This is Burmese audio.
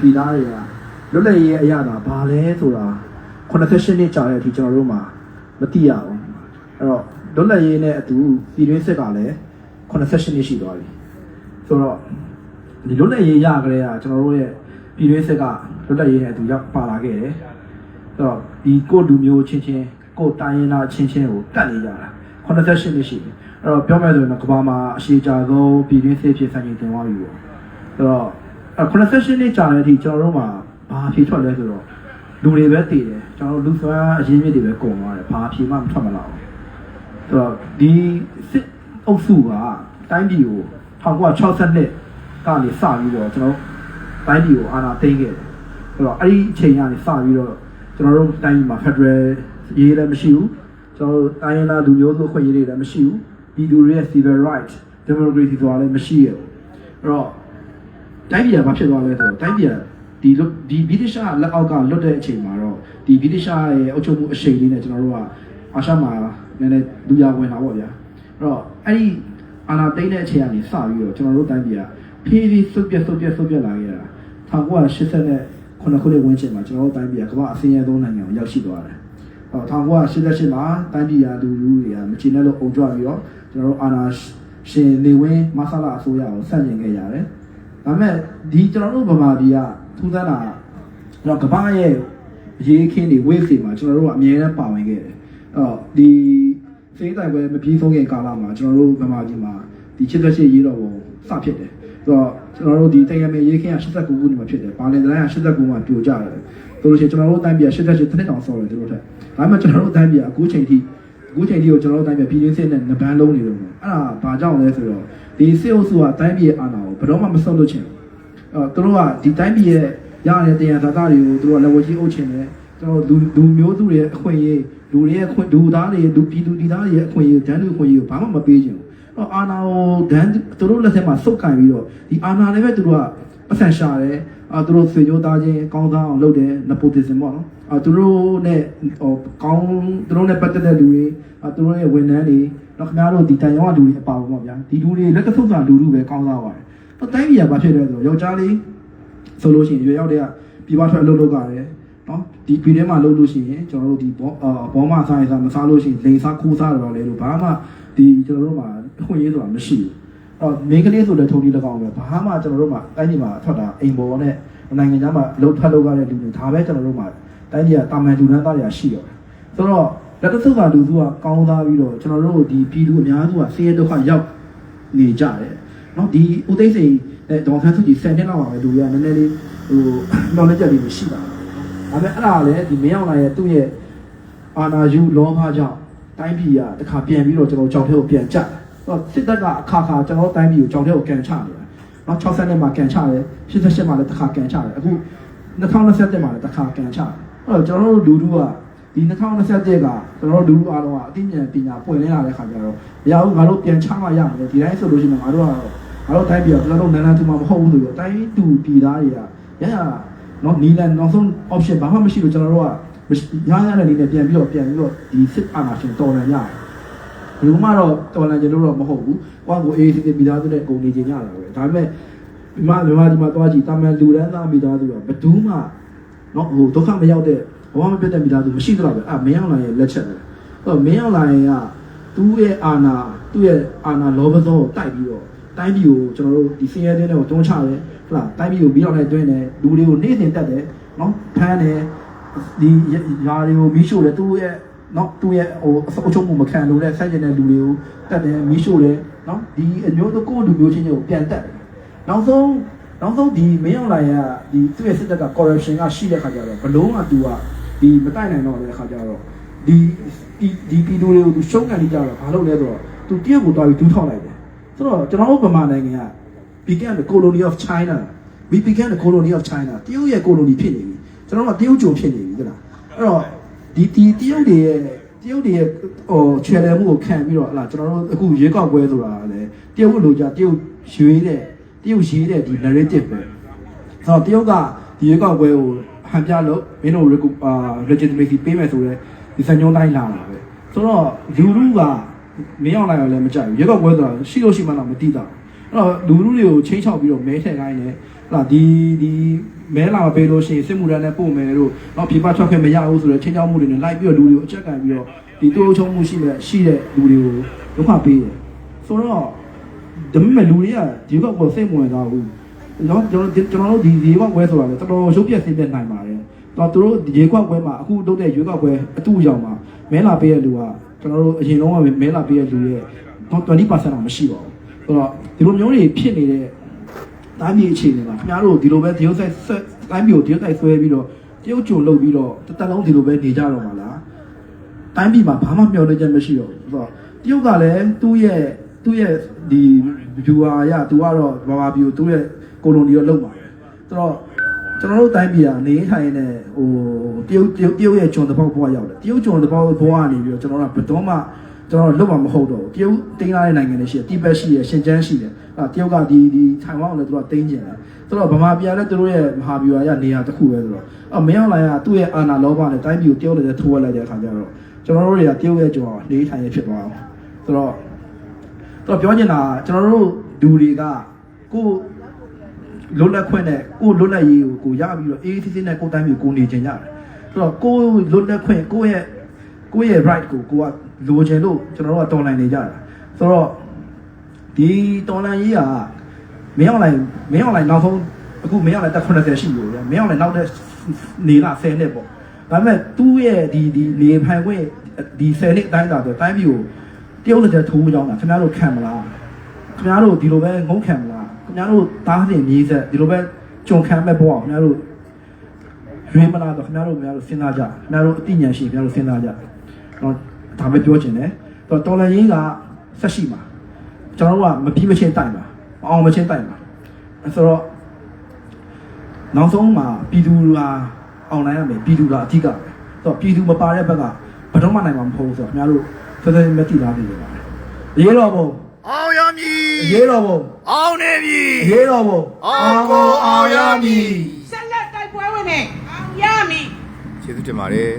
ပြည်သားတွေကလွတ်လပ်ရေးအရသာဘာလဲဆိုတာ88နှစ်ကြာတဲ့အထိကျွန်တော်တို့မှာမသိရဘူးအဲ့တော့လွတ်လပ်ရေးနဲ့အတူပြည်တွင်းစစ်ကလည်း88နှစ်ရှိသွားပြီဆိုတော့ဒီလွတ်လပ်ရေးရကြတဲ့ကကျွန်တော်တို့ရဲ့ပြည်တွင်းစစ်ကလွတ်လပ်ရေးနဲ့အတူရောက်ပါလာခဲ့တယ်ဆိုတော့ဒီကိုလူမျိုးချင်းကိုတိုင်းရင်းသားချင်းကိုတတ်နေကြတာ88နှစ်ရှိပြီအဲ့တော့ပြောမယ်ဆိုရင်တော့ကမ္ဘာမှာအရှိကြဆုံးပြည်တွင်းစစ်ဖြစ်ဆန့်ကျင်တင်သွားပြီပေါ့ဆိုတော့88နှစ်ကြာတဲ့အထိကျွန်တော်တို့မှာဘာဖြေထွက်လဲဆိုတော့လူတွေပဲတည်တယ်ကျွန်တော်တို့လူစွမ်းအရင်းမြစ်တွေပဲကုန်သွားတယ်ဘာဖြေမှမထွက်မလာဘူးဆိုတော့ဒီစစ်အုပ်စုကတိုင်းပြည်ကို1962ကနေစပြီးတော့ကျွန်တော်တိုင်းပြည်ကိုအာဏာသိမ်းခဲ့တယ်ဆိုတော့အဲ့ဒီအချိန်ကနေစပြီးတော့ကျွန်တော်တို့တိုင်းပြည်မှာ Federal ရေးလည်းမရှိဘူးကျွန်တော်တို့တိုင်းရင်းသားလူမျိုးစုအခွင့်အရေးတွေလည်းမရှိဘူးပြည်သူတွေရဲ့ civil right democracy ဆိုတာလည်းမရှိရဘူးအဲ့တော့တိုင်းပြည်ကဘာဖြစ်သွားလဲဆိုတော့တိုင်းပြည်ကဒီဗြိတိရှလက်အောက်ကလွတ်တဲ့အချိန်မှာတော့ဒီဗြိတိရှရဲ့အုပ်ချုပ်မှုအရှိန်လေးနဲ့ကျွန်တော်တို့ကအာရှမှာနည်းနည်းလူရဝင်လာပေါ့ဗျာအဲ့တော့အဲ့ဒီအာဏာသိမ်းတဲ့အချိန်ကနေစပြီးတော့ကျွန်တော်တို့တိုင်းပြည်ကဖြည်းဖြည်းဆုတ်ပြတ်လာခဲ့တာ1989ခုနှစ်ဝန်းကျင်မှာကျွန်တော်တို့တိုင်းပြည်ကကမ္ဘာအစင်းရဲဆုံးနိုင်ငံကိုရောက်ရှိသွားတယ်1988မှာတိုင်းပြည်လူတွေကမချင်တဲ့လို့အုံကြွပြီးတော့ကျွန်တော်တို့အာဏာရှင်နေဝင်းမဆလာအစိုးရကိုဆန့်ကျင်ခဲ့ရတယ်ဒါပေမဲ့ဒီကျွန်တော်တို့ဗမာပြည်ကထူးဆန်းတာတော့ကမ္ဘာရဲ့ရေးခင်းတွေ wave တွေမှာကျွန်တော်တို့ကအမြဲတမ်းပါဝင်ခဲ့တယ်အဲ့တော့ဒီစိတ်တိုင်ပွဲမပြီးဆုံးခင်ကာလမှာကျွန်တော်တို့ဗမာပြည်မှာဒီ88ရေးတော့စဖြစ်တယ်ဆိုတော့ကျွန်တော်တို့ဒီတိုင်ရမယ်ရေးခင်းက89ခုနှစ်မှာဖြစ်တယ်ဘာလင်တိုင်းက89မှာပြိုကျတယ်ဆိုလို့ရှိရင်ကျွန်တော်တို့တိုင်းပြည်88တစ်နှစ်တောင်ဆော်တယ်တို့ထက်ဒါပေမဲ့ကျွန်တော်တို့တိုင်းပြည်အခုချိန်ထိကိုကျွန်တော်တို့တိုင်းပြည်ပြည်ရင်းစစ်နဲ့နဘန်းလုံးနေလို့အဲ့ဒါဘာကြောင့်လဲဆိုတော့ဒီစစ်အုပ်စုကတိုင်းပြည်အာဏာကိုဘယ်တော့မှမဆုတ်လို့ချင်သူတို့ကဒီတိုင်းပြည်ရဲ့ရတဲ့တရားသာတွေကိုသူတို့ကလက်ဝဲကြီးအုပ်ချင်တယ်ကျွန်တော်လူမျိုးစုတွေအခွင့်အရေးလူတွေရဲ့လူသားတွေလူပြည်သူပြည်သားတွေရဲ့အခွင့်အရေးဒန်းလူအခွင့်အရေးကိုဘာမှမပေးချင်ဘူးအာဏာကိုဒန်းသူတို့လက်ထက်မှာစုပ်ကင်ပြီးတော့ဒီအာဏာလည်းပဲသူတို့ကပတ်စံရှာတယ်သူတို့ဆွေမျိုးသားချင်းကောင်းစားအောင်လုပ်တယ် nepotism ပေါ့နော်သူတို့နဲ့ကောင်းသူတို့နဲ့ပတ်သက်တဲ့လူတွေသူတို့ရဲ့ဝန်ထမ်းတွေတော့ခင်ဗျားတို့ဒီတန်ရောလူတွေအပါပေါ့ဗျာဒီလူတွေလက်ကဆုပ်စာလူပဲကောင်းစားပါတယ်တိုင်းပြည်ကဘာဖြစ်လဲဆိုတော့ယောက်ျားလေးဆိုလို့ရှိရင်ရွေရောက်တဲ့ကပြည်ပထွက်အလုပ်လုပ်ကြတယ်နော်ဒီပြည်ထဲမှာလုပ်လို့ရှိရင်ကျွန်တော်တို့ဒီဘောမစားရင်စားမစားလို့ရှိရင်လိန်စားခိုးစားတော့လေလို့ဘာမှဒီကျွန်တော်တို့မှာအခွင့်အရေးဆိုတာမရှိဘူးမိန်းကလေးဆိုလည်းထုံကြီး၎င်းပဲဘာမှကျွန်တော်တို့မှာတိုင်းပြည်မှာထွက်တာအိမ်ပေါ်နဲ့နိုင်ငံခြားမှာလှုပ်ထွက်လုပ်ရတဲ့လူတွေဒါပဲကျွန်တော်တို့မှာတိုင်းပြည်ကတာမန်လူတန်းသားတွေကရှိတော့ဆိုတော့လက်တဆုပ်ကလူစုကကောင်းစားပြီးတော့ကျွန်တော်တို့ဒီပြည်သူအများစုကဆင်းရဲဒုက္ခရောက်နေကြတယ်နော်ဒီဦးသိန်းစိန်နဲ့ဒေါ်ဆန်းစုကြည်10နှစ်လောက်ပါပဲလူတွေကနည်းနည်းလေးknowledge လေးမရှိတာဒါပေမဲ့အဲ့ဒါလည်းဒီမင်းအောင်လာရဲ့သူ့ရဲ့အာဏာယူလောဘကြောင့်တိုင်းပြည်ကတခါပြန်ပြီးတော့ကျွန်တော်ကြောက်ထဲကိုပြန်ကြတယ်စစ်တပ်ကအခါကျွန်တော်တိုင်းပြည်ကိုကြောက်ထဲကိုကန်ချနေတာနော်60နှစ်မှာကန်ချတယ်88မှာလည်းတခါကန်ချတယ်အခု2021မှာလည်းတခါကန်ချတယ်အဲ့တော့ကျွန်တော်တို့လူထုကဒီ2021ကကျွန်တော်တို့လူထုအားလုံးကအသိဉာဏ်ပညာပွင့်လင်းလာတဲ့ခါကျတော့မရဘူးငါတို့ပြန်ချမှရမယ်ဒီတိုင်းဆိုလို့ရှိရင်ငါတို့တိုင်းပြည်ကကျွန်တော်တို့နန်းနန်းသူမှမဟုတ်ဘူးဆိုတော့တိုင်းတူပြည်သားတွေကရနော်နီလန်နောက်ဆုံး option ဘာမှမရှိလို့ကျွန်တော်တို့ကရတဲ့နည်းနဲ့ပြန်ပြီးတော့ဒီစစ်အာဏာရှင်တော်လှန်ရတယ်ဘယ်မှတော့တော်လှန်ကြလို့တော့မဟုတ်ဘူး။ကိုအေးစစ်ပြည်သားစုနဲ့ကုန်နေကြရတာပဲ။ဒါပေမဲ့ဒီမှာသွားကြည့်တာမန်လူရန်သားမိသားစုကဘယ်သူမှနော်ဒုက္ခမရောက်တဲ့ဘဝမပြတ်တဲ့မိသားစုမရှိတော့ပဲမင်းအောင်လာရဲ့လက်ချက်ပဲ။မင်းအောင်လာရဲ့ကသူ့ရဲ့အာဏာလောဘသောကိုတိုက်ပြီးတော့တိုင်းပြည်ကိုကျွန်တော်တို့ဒီစင်ရဲတဲ့နဲ့ကိုတွန်းချတယ်ဟုတ်လားတိုင်းပြည်ကိုပြီးတော့လည်းတွင်းတယ်လူတွေကိုနေ့စဉ်တက်တယ်နော်ဖမ်းတယ်ဒီຢာတွေကိုမီးရှို့တယ်သူ့ရဲ့နော်သူ့ရဲ့အချုပ်မှုမခံလို့တဲ့ဆက်ကျင်တဲ့လူတွေကိုတက်တယ်မီးရှို့တယ်နော်ဒီအမျိုးတို့ကိုလူမျိုးချင်းတွေကိုပြန်တက်တယ်နောက်ဆုံးဒီမင်းအောင်လာရဲ့ဒီသူ့ရဲ့စစ်တပ်က corruption ကရှိတဲ့ခါကျတော့ဘလုံးကသူကဒီမတိုက်နိုင်တော့တဲ့ခါကျတော့ဒီပြည်သူတွေကိုသူရှုံးကန်နေကြတော့ဘာလုပ်လဲဆိုတော့သူတရုတ်ကိုတွားပြီးဒူးထောက်လိုက်တယ်ဆိုတော့ကျွန်တော်တို့ဗမာနိုင်ငံက began the colony of China we began the colony of China တရုတ်ရဲ့ colony ဖြစ်နေပြီကျွန်တော်တို့ကတရုတ်ကြုံဖြစ်နေပြီဟုတ်လားအဲ့တော့ဒီတရုတ်တွေရဲ့ခြေလည်မှုကိုခံပြီးတော့ဟလာကျွန်တော်တို့အခုရေကောက်ပွဲဆိုတာလည်းတရုတ်လိုကြတရုတ်ရေးတဲ့ဒီ narrative ပဲဆိုတော့တရုတ်ကဒီရေကောက်ပွဲကိုဟန်ပြလို့မင်းတို့ legitimacy ပေးမယ်ဆိုတော့ဒီစံညွှန်းတိုင်းလာတာပဲဆိုတော့လူလူကမင်းအောင်လိုက်ရလည်းမကြိုက်ဘူးရေကောက်ပွဲဆိုတာရှိလို့ရှိမှတော့မသိတာ တော့လူတွေကိုချင်းချောက်ပြီးတော့မဲထည့်ခိုင်းတယ်ဟာဒီမဲလာမပေးလို့ရှိရင်စစ်မှုထမ်းနဲ့ပို့မယ်လို့တော့ပြပထွက်ခွင့်မရဘူးဆိုတော့ချင်းချောက်မှုတွေနဲ့လိုက်ပြီးတော့လူတွေကိုအချက်ကန်ပြီးတော့ဒီတိုးချုံမှုရှိတဲ့လူတွေကိုဒုက္ခပေးတယ်ဆိုတော့ဒါပေမဲ့လူတွေကဒီကောက်ကိုစိတ်ဝင်စားဘူးနော်ကျွန်တော်တို့ဒီကောက်ပွဲဆိုတာလေတော်တော်ရုပ်ပြက်ဆင်းပြနိုင်ပါတယ်တော့သူတို့ဒီကောက်ပွဲမှာအခုလုပ်တဲ့ရွေးကောက်ပွဲအတူရောက်မှာမဲလာပေးတဲ့လူကကျွန်တော်တို့အရင်တော့မဲလာပေးတဲ့လူရဲ့20% တော့မရှိပါဘူးဆိုတော့ဒီလိုမျိုးတွေဖြစ်နေတဲ့တိုင်းပြည်အခြေအနေမှာခင်ဗျားတို့ဒီလိုပဲဒီဥစ္စာတိုင်းပြည်ကိုဒီဥစ္စာဆွဲပြီးတော့တရုတ်ကြုံလုပ်ပြီးတော့တက်လုံးဒီလိုပဲနေကြတော့မှာလားတိုင်းပြည်မှာဘာမှမျှော်လင့်ချက်မရှိတော့ဘူးဆိုတော့တရုတ်ကလည်းသူ့ရဲ့ဒီ viewer ရသူကတော့ဘာပြီးသူ့ရဲ့ကိုလိုနီရောလုပ်ပါတယ်ဆိုတော့ကျွန်တော်တို့တိုင်းပြည်ကနေထိုင်နေဟိုတရုတ်ရဲ့ဂျွန်တပေါက်ဘွားရောက်တယ်တရုတ်ဂျွန်တပေါက်ဘွားကနေပြီးတော့ကျွန်တော်တို့ဘယ်တော့မှကျွန်တော်လွတ်မှာမဟုတ်တော့ဘူးတရုတ်တင်းလာတဲ့နိုင်ငံတွေရှိတယ်တိဘက်ရှိတယ်ရှင်ကျန်းရှိတယ်တရုတ်ကဒီထိုင်ဝမ်ကိုလည်းသူကတင်းကျင်တယ်ဆိုတော့ဗမာပြည်ကလည်းသူတို့ရဲ့မဟာဗျူဟာရနေရာတစ်ခုပဲဆိုတော့မင်းအောင်လိုင်ကသူ့ရဲ့အာဏာလောဘနဲ့တိုင်းပြည်ကိုတရုတ်လည်းထိုးဝက်လိုက်တဲ့အခါကျတော့ကျွန်တော်တို့တွေကတရုတ်ရဲ့ကြောနေထိုင်ရဖြစ်သွားအောင်ဆိုတော့ပြောချင်တာကျွန်တော်တို့လူတွေကကိုလွတ်လပ်ခွင့်နဲ့ကိုလွတ်လပ်ရေးကိုရပြီးတော့အေးအေးဆေးဆေးနဲ့ကိုတိုင်းပြည်ကိုနေချင်ကြတယ်ဆိုတော့ကိုလွတ်လပ်ခွင့်ကိုရဲ့ right ကိုကလိုချင်လို့ကျွန်တော်တို့ကတော်လှန်နေကြတာဆိုတော့ဒီတော်လှန်ရေးကမင်းအောင်လိုက်နောက်ဆုံးအခုမင်းအောင်လိုက်တက်80ရှိလို့ဗျမင်းအောင်လိုက်နောက်တဲ့နေလာ10နှစ်ပေါ့ဒါပေမဲ့သူ့ရဲ့ဒီနေဖိုင်ခွင့်ဒီ10နှစ်အတိုင်းတာဆိုတိုင်းပြည်ကိုတရုတ်လက်ထဲထိုးကြောင်းတာခင်ဗျားတို့ခံမလားခင်ဗျားတို့ဒီလိုပဲငုံခံမလားခင်ဗျားတို့သားစဉ်မြေးဆက်ဒီလိုပဲကြုံခံမဲ့ပေါ့ခင်ဗျားတို့ရွေးမလားတော့ခင်ဗျားတို့စဉ်းစားကြခင်ဗျားတို့အသိဉာဏ်ရှိခင်ဗျားတို့စဉ်းစားကြတော့ဒါပဲပြောချင်တယ်တော်လန်ရေးကဆက်ရှိမှာကျွန်တော်တို့ကမပြီးမချင်းတိုင်ပါမအောင်မချင်းတိုင်ပါဆိုတော့နောက်ဆုံးမှာပြည်သူကအောင်နိုင်ရမယ်ပြည်သူကအဓိကပဲဆိုတော့ပြည်သူမပါတဲ့ဘက်ကဘယ်တော့မှနိုင်မှာမဟုတ်ဘူးဆိုတော့ခင်ဗျားတို့ဆက်ဆက်မတိသားနေကြပါရေးတော်ဘုံအောင်ရမည်ရေးတော်ဘုံအောင်နေပြီရေးတော်ဘုံအောင်ရမည်ဆက်လက်တိုက်ပွဲဝင်နေအောင်ရမည်ကျေးဇူးတင်ပါတယ်